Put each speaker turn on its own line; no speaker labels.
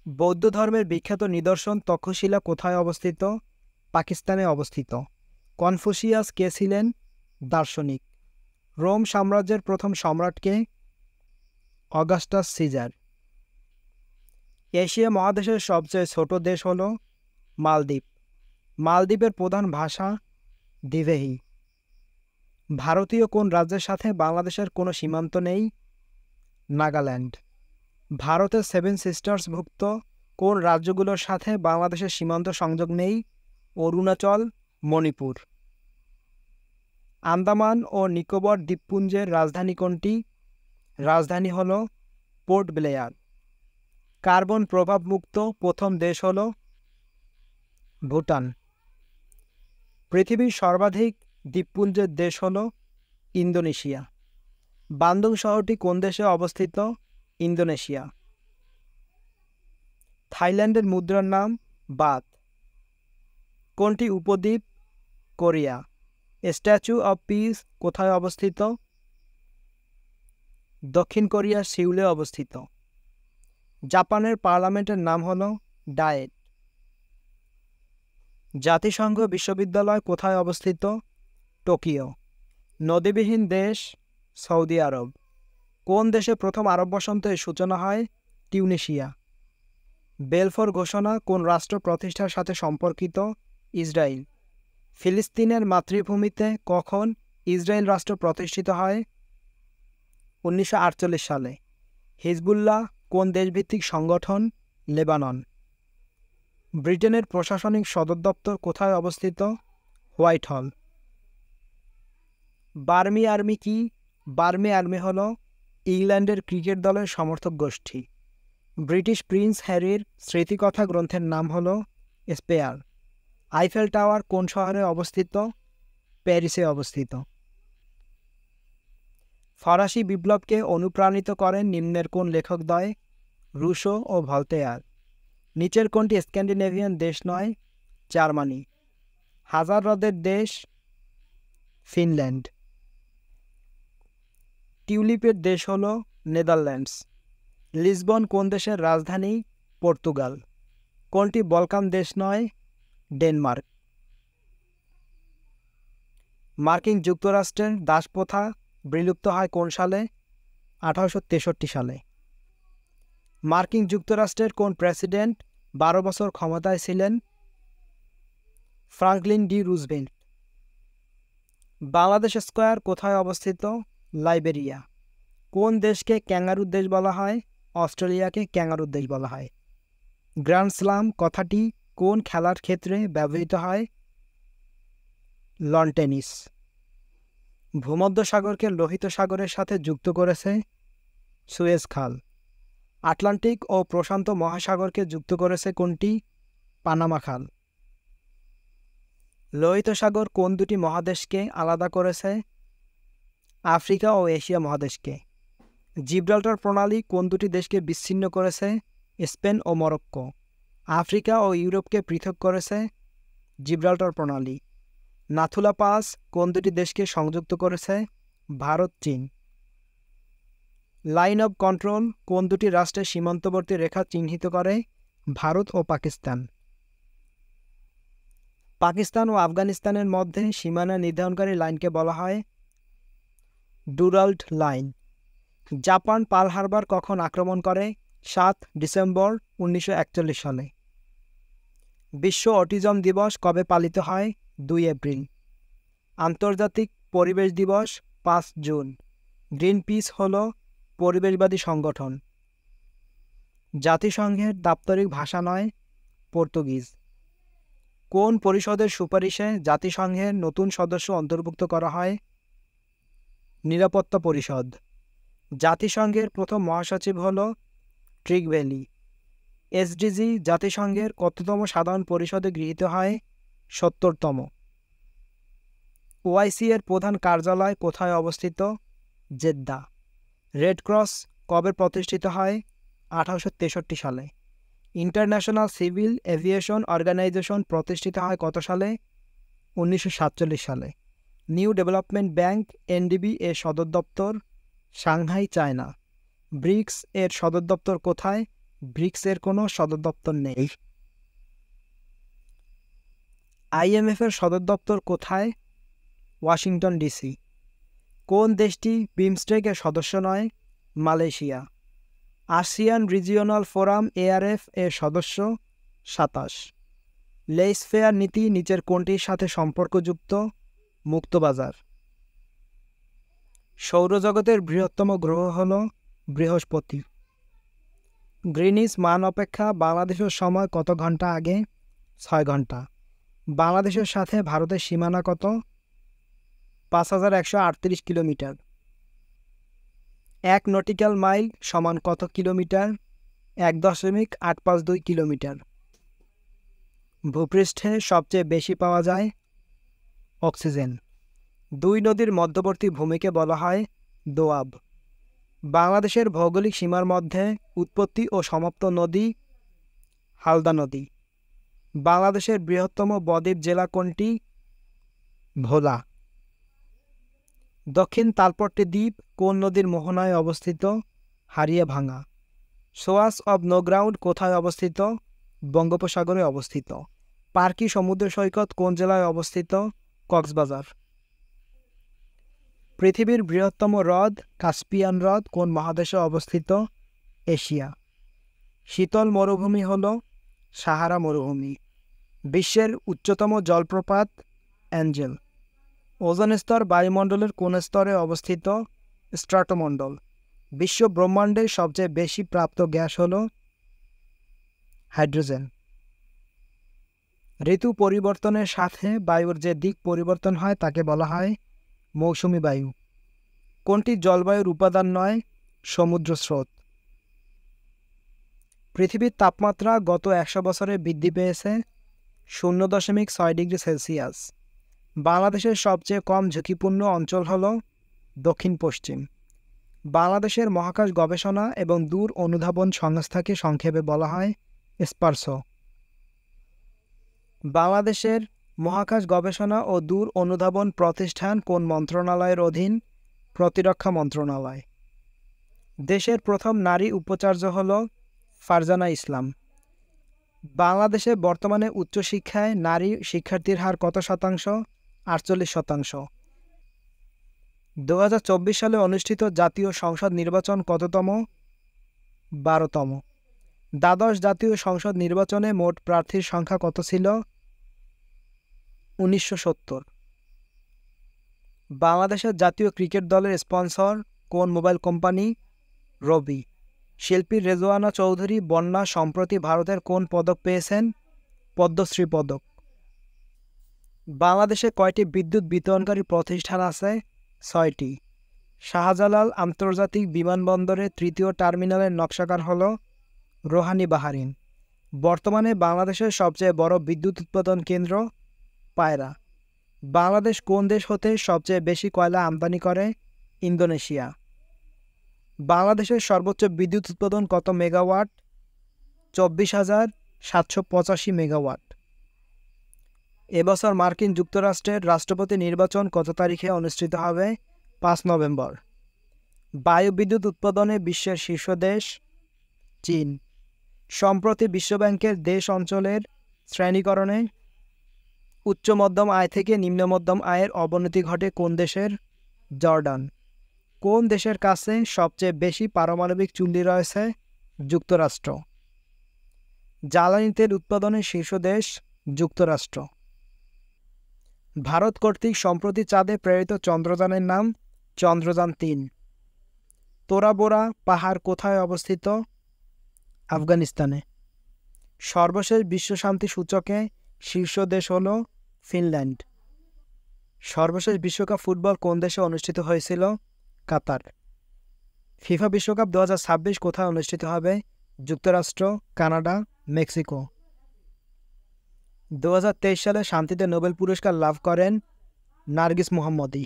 বৌদ্ধ ধর্মের বিখ্যাত নিদর্শন তক্ষশিলা কোথায় অবস্থিত? পাকিস্তানে অবস্থিত। কনফুসিয়াস কে ছিলেন? দার্শনিক। রোম সাম্রাজ্যের প্রথম সম্রাটকে? Augustus caesar. এশিয়া মহাদেশের সবচেয়ে ছোট দেশ হল মালদ্বীপ। মালদ্বীপের প্রধান ভাষা দিভেহি। ভারতীয় কোন রাজ্যের সাথে বাংলাদেশের কোনো সীমান্ত নেই? নাগাল্যান্ড। ভারতের সেভেন সিস্টার্সভুক্ত কোন রাজ্যগুলোর সাথে বাংলাদেশের সীমান্ত সংযোগ নেই? অরুণাচল, মণিপুর। আন্দামান ও নিকোবর দ্বীপপুঞ্জের রাজধানী কোনটি? রাজধানী হল পোর্ট ব্লেয়ার। কার্বন প্রভাবমুক্ত প্রথম দেশ হল ভুটান। পৃথিবীর সর্বাধিক দ্বীপপুঞ্জের দেশ হল ইন্দোনেশিয়া। বান্দুং শহরটি কোন দেশে অবস্থিত? ইন্দোনেশিয়া। থাইল্যান্ডের মুদ্রার নাম বাত। কোনটি উপদ্বীপ? কোরিয়া। স্ট্যাচু অব পিস কোথায় অবস্থিত? দক্ষিণ কোরিয়ার সিউলে অবস্থিত। জাপানের পার্লামেন্টের নাম হল ডায়েট। জাতিসংঘ বিশ্ববিদ্যালয় কোথায় অবস্থিত? টোকিও। নদীবিহীন দেশ? সৌদি আরব। কোন দেশে প্রথম আরব বসন্তের সূচনা হয়? টিউনিশিয়া। বেলফোর ঘোষণা কোন রাষ্ট্র প্রতিষ্ঠার সাথে সম্পর্কিত? ইসরায়েল। ফিলিস্তিনের মাতৃভূমিতে কখন ইসরায়েল রাষ্ট্র প্রতিষ্ঠিত হয়? 1948 সালে। হিজবুল্লাহ কোন দেশভিত্তিক সংগঠন? লেবানন। ব্রিটেনের প্রশাসনিক সদর দপ্তর কোথায় অবস্থিত? হোয়াইট হল। বার্মি আর্মি কি? বার্মি আর্মি হল ইংল্যান্ডের ক্রিকেট দলের সমর্থক গোষ্ঠী। ব্রিটিশ প্রিন্স হ্যারির স্মৃতিকথা গ্রন্থের নাম হল স্পেয়ার। আইফেল টাওয়ার কোন শহরে অবস্থিত? প্যারিসে অবস্থিত। ফরাসি বিপ্লবকে অনুপ্রাণিত করেন নিম্নের কোন লেখকদ্বয়? রুশো ও ভলতেয়ার। নিচের কোনটি স্ক্যান্ডিনেভিয়ান দেশ নয়? জার্মানি। হাজার হ্রদের দেশ? ফিনল্যান্ড। টিউলিপের দেশ হল নেদারল্যান্ডস। লিসবন কোন দেশের রাজধানী? পর্তুগাল। কোনটি বলকান দেশ নয়? ডেনমার্ক। মার্কিন যুক্তরাষ্ট্রের দাসপ্রথা বিলুপ্ত হয় কোন সালে? 1863 সালে। মার্কিন যুক্তরাষ্ট্রের কোন প্রেসিডেন্ট 12 বছর ক্ষমতায় ছিলেন? Franklin D Roosevelt. Bangladesh square কোথায় অবস্থিত? লাইবেরিয়া। কোন দেশকে ক্যাঙ্গারুর দেশ বলা হয়? অস্ট্রেলিয়াকে ক্যাঙ্গারুর দেশ বলা হয়। গ্র্যান্ড স্লাম কথাটি কোন খেলার ক্ষেত্রে ব্যবহৃত হয়? Loan tennis. ভূমধ্যসাগরকে লোহিত সাগরের সাথে যুক্ত করেছে সুয়েজ খাল। আটলান্টিক ও প্রশান্ত মহাসাগরকে যুক্ত করেছে কোনটি? পানামা খাল। লোহিত সাগর কোন দুটি মহাদেশকে আলাদা করেছে? আফ্রিকা ও এশিয়া মহাদেশকে। জিব্রাল্টার প্রণালী কোন দুটি দেশকে বিচ্ছিন্ন করেছে? স্পেন ও মরক্কো। আফ্রিকা ও ইউরোপকে পৃথক করেছে জিব্রাল্টার প্রণালী। নাথুলা পাস কোন দুটি দেশকে সংযুক্ত করেছে? ভারত, চীন। লাইন অব কন্ট্রোল কোন দুটি রাষ্ট্রের সীমান্তবর্তী রেখা চিহ্নিত করে? ভারত ও পাকিস্তান। পাকিস্তান ও আফগানিস্তানের মধ্যে সীমানা নির্ধারণকারী লাইনকে বলা হয় Durand line. Japan Pearl Harbor কখন আক্রমণ করে? 7 ডিসেম্বর 1941 সালে। বিশ্ব অটিজম দিবস কবে পালিত হয়? 2 এপ্রিল। আন্তর্জাতিক পরিবেশ দিবস 5 জুন। গ্রিনপিস হল পরিবেশবাদী সংগঠন। জাতিসংঘের দাপ্তরিক ভাষা নয় পর্তুগিজ। কোন পরিষদের সুপারিশে জাতিসংঘের নতুন সদস্য অন্তর্ভুক্ত করা হয়? নিরাপত্তা পরিষদ। জাতিসংঘের প্রথম মহাসচিব হল ট্রিগভ্যালি। এসডিজি জাতিসংঘের কততম সাধারণ পরিষদে গৃহীত হয়? 70তম। ওআইসি এর প্রধান কার্যালয় কোথায় অবস্থিত? জেদ্দা। রেড ক্রস কবে প্রতিষ্ঠিত হয়? 1863 সালে। ইন্টারন্যাশনাল সিভিল এভিয়েশন অর্গানাইজেশন প্রতিষ্ঠিত হয় কত সালে? 1947 সালে। নিউ ডেভেলপমেন্ট ব্যাংক এনডিবি এর সদর দপ্তর সাংহাই, চায়না। ব্রিক্স এর সদর দপ্তর কোথায়? ব্রিক্সের কোনো সদর দপ্তর নেই। আইএমএফের সদর দপ্তর কোথায়? Washington DC. কোন দেশটি বিমস্টেকের সদস্য নয়? Malaysia. ASEAN regional forum ARF এর সদস্য 27। লেইস-ফেয়ার নীতি নিচের কোনটির সাথে সম্পর্কযুক্ত? মুক্তবাজার। সৌরজগতের বৃহত্তম গ্রহ হল বৃহস্পতি। গ্রিনিচ মান অপেক্ষা বাংলাদেশের সময় কত ঘন্টা আগে? 6 ঘন্টা। বাংলাদেশের সাথে ভারতের সীমানা কত? 5138 কিলোমিটার। 1 নটিক্যাল মাইল সমান কত কিলোমিটার? 1.852 কিলোমিটার। ভূপৃষ্ঠে সবচেয়ে বেশি পাওয়া যায় অক্সিজেন। 2 নদীর মধ্যবর্তী ভূমিকে বলা হয় দোআব। বাংলাদেশের ভৌগোলিক সীমার মধ্যে উৎপত্তি ও সমাপ্ত নদী হালদা নদী। বাংলাদেশের বৃহত্তম বদ্বীপ জেলা কোনটি? ভোলা। দক্ষিণ তালপট্টি দ্বীপ কোন নদীর মোহনায় অবস্থিত? হারিয়াভাঙা। সোয়াস অব নো গ্রাউন্ড কোথায় অবস্থিত? বঙ্গোপসাগরে অবস্থিত। পার্কি সমুদ্র সৈকত কোন জেলায় অবস্থিত? কক্সবাজার। পৃথিবীর বৃহত্তম হ্রদ কাস্পিয়ান হ্রদ কোন মহাদেশে অবস্থিত? এশিয়া। শীতল মরুভূমি হল সাহারা মরুভূমি। বিশ্বের উচ্চতম জলপ্রপাত অ্যাঞ্জেল। ওজোন স্তর বায়ুমণ্ডলের কোন স্তরে অবস্থিত? স্ট্রাটোমণ্ডল। বিশ্ব ব্রহ্মাণ্ডের সবচেয়ে বেশি প্রাপ্ত গ্যাস হল হাইড্রোজেন। ঋতু পরিবর্তনের সাথে বায়ুর যে দিক পরিবর্তন হয় তাকে বলা হয় মৌসুমী বায়ু। কোনটি জলবায়ুর উপাদান নয়? সমুদ্র স্রোত। পৃথিবীর তাপমাত্রা গত 100 বছরে বৃদ্ধি পেয়েছে 0.6 ডিগ্রি সেলসিয়াস। বাংলাদেশের সবচেয়ে কম ঝুঁকিপূর্ণ অঞ্চল হল দক্ষিণ পশ্চিম। বাংলাদেশের মহাকাশ গবেষণা এবং দূর অনুধাবন সংস্থাকে সংক্ষেপে বলা হয় স্পারসো। বাংলাদেশের মহাকাশ গবেষণা ও দূর অনুধাবন প্রতিষ্ঠান কোন মন্ত্রণালয়ের অধীন? প্রতিরক্ষা মন্ত্রণালয়। দেশের প্রথম নারী উপাচার্য হল ফারজানা ইসলাম। বাংলাদেশে বর্তমানে উচ্চশিক্ষায় নারী শিক্ষার্থীর হার কত শতাংশ? 48%। 2024 সালে অনুষ্ঠিত জাতীয় সংসদ নির্বাচন কততম? 12তম। দ্বাদশ জাতীয় সংসদ নির্বাচনে মোট প্রার্থীর সংখ্যা কত ছিল? 1970। বাংলাদেশের জাতীয় ক্রিকেট দলের স্পন্সর কোন মোবাইল কোম্পানি? রবি। শিল্পী রেজওয়ানা চৌধুরী বন্যা সম্প্রতি ভারতের কোন পদক পেয়েছেন? পদ্মশ্রী পদক। বাংলাদেশে কয়টি বিদ্যুৎ বিতরণকারী প্রতিষ্ঠান আছে? 6টি। শাহজালাল আন্তর্জাতিক বিমানবন্দরের 3য় টার্মিনালের নকশাকার হল রোহানি বাহারিন। বর্তমানে বাংলাদেশের সবচেয়ে বড় বিদ্যুৎ উৎপাদন কেন্দ্র পায়রা। বাংলাদেশ কোন দেশ হতে সবচেয়ে বেশি কয়লা আমদানি করে? ইন্দোনেশিয়া। বাংলাদেশের সর্বোচ্চ বিদ্যুৎ উৎপাদন কত মেগাওয়াট? 24,785 মেগাওয়াট। এবছর মার্কিন যুক্তরাষ্ট্রের রাষ্ট্রপতি নির্বাচন কত তারিখে অনুষ্ঠিত হবে? 5 নভেম্বর। বায়ু বিদ্যুৎ উৎপাদনে বিশ্বের শীর্ষ দেশ চীন। সম্প্রতি বিশ্বব্যাংকের দেশ অঞ্চলের শ্রেণীকরণে উচ্চ মধ্যম আয় থেকে নিম্ন মধ্যম আয়ের অবনতি ঘটে কোন দেশের? জর্ডান। কোন দেশের কাছে সবচেয়ে বেশি পারমাণবিক চুল্লি রয়েছে? যুক্তরাষ্ট্র। জ্বালানি তেল উৎপাদনের শীর্ষ দেশ যুক্তরাষ্ট্র। ভারত কর্তৃক সম্প্রতি চাঁদে প্রেরিত চন্দ্রযানের নাম চন্দ্রযান-3। তোরা বোরা পাহাড় কোথায় অবস্থিত? আফগানিস্তানে। সর্বশেষ বিশ্ব শান্তি সূচকে শীর্ষ দেশ হল ফিনল্যান্ড। সর্বশেষ বিশ্বকাপ ফুটবল কোন দেশে অনুষ্ঠিত হয়েছিল? কাতার। ফিফা বিশ্বকাপ 2026 কোথায় অনুষ্ঠিত হবে? যুক্তরাষ্ট্র, কানাডা, মেক্সিকো। 2023 সালে শান্তিতে নোবেল পুরস্কার লাভ করেন নার্গিস মোহাম্মদী।